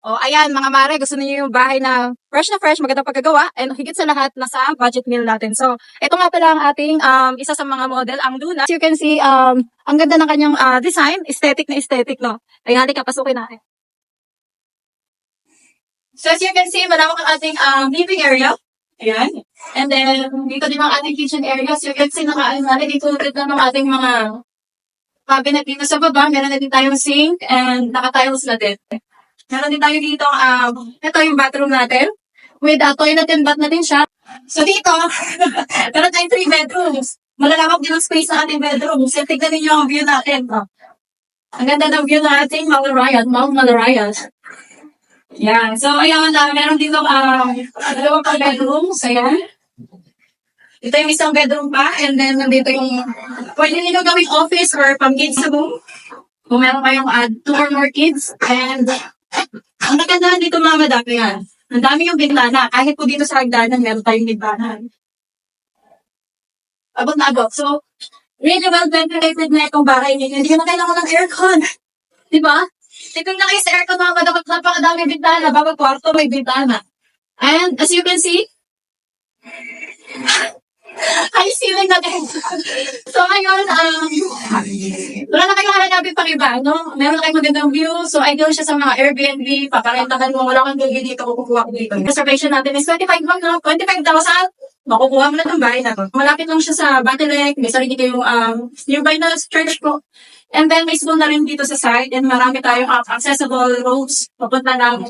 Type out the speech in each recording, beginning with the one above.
O, ayan, mga mare, gusto niyo yung bahay na, magandang pagkagawa, and higit sa lahat, nasa budget meal natin. So, ito nga pala ang ating isa sa mga model, ang Luna. As you can see, ang ganda ng kanyang design, aesthetic na aesthetic, no? Ay, halika, pasukin natin. So, as you can see, malawak ang ating living area. Ayan. And then, dito din ang ating kitchen area. So, you can see, dito na ng ating mga cabinet dito sa baba. Meron na din tayong sink and naka-tiles na din. Meron din tayo dito, ito yung bathroom natin. With toilet and bath na din siya. So dito, meron tayong 3 bedrooms. Malalawak din ang space ng ating bedroom. So tignan ninyo ang view natin. Ang ganda ng view ng ating Mount Malarayan. Yan. So ayan, meron dito dalawang pang bedrooms. Ayan. Ito yung isang bedroom pa. And then nandito yung, pwede nyo gawing office or pang-kids sa room. Kung meron kayong 2 or more kids. And ang nagandahan dito mga madam, yan. Ang dami yung bintana. Kahit po dito sa hagdanan, meron tayong bintana. Abot na abot. So, really well ventilated na itong bahay niyo. Hindi na kailangan ng aircon. Diba? Tignan na kayo sa aircon mga madam. Napakadami bintana. Bawat kwarto may bintana. And as you can see, high ceiling na din. So ngayon, wala na kayong hanapin pang iba, no? Meron na kayong magandang view. So ideal siya sa mga Airbnb. Paparentahan mo, wala kang gagawin dito, kukuha ko dito. Reservation natin is 25 lang, no? 25,000. Makukuha mo na itong bahay na to. Malapit lang siya sa Battle May sarili kayong nearby na church po. And then may school na rin dito sa side. And marami tayong accessible roads. Papunta ng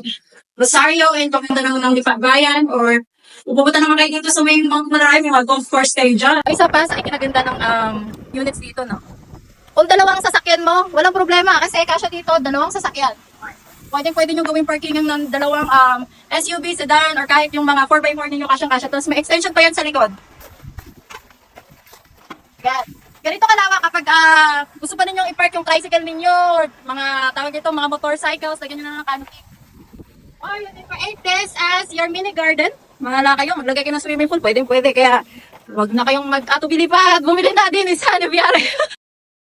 Rosario and papunta ng Lipabayan or pupunta naman kayo dito sa may Mount Malarayan, may mag-golf course kayo dyan. Isa pa sa ikinaganda ng units dito, no? Kung dalawang sasakyan mo, walang problema kasi kasya dito, dalawang sasakyan. Pwede nyo gawing parking ng dalawang SUV, sedan, or kahit yung mga 4x4 ninyo kasya-kasya. Tapos may extension pa yan sa likod. Yan. Ganito kalawak kapag gusto pa ninyong i-park yung tricycle ninyo or mga tawag dito, mga motorcycles, lagyan nyo na ng canopy. Or you can create this as your mini garden. Mahala kayo, maglagay kayo ng swimming pool, pwede. Kaya, wag na kayong mag-atubili pa at bumili na din isa na biyari.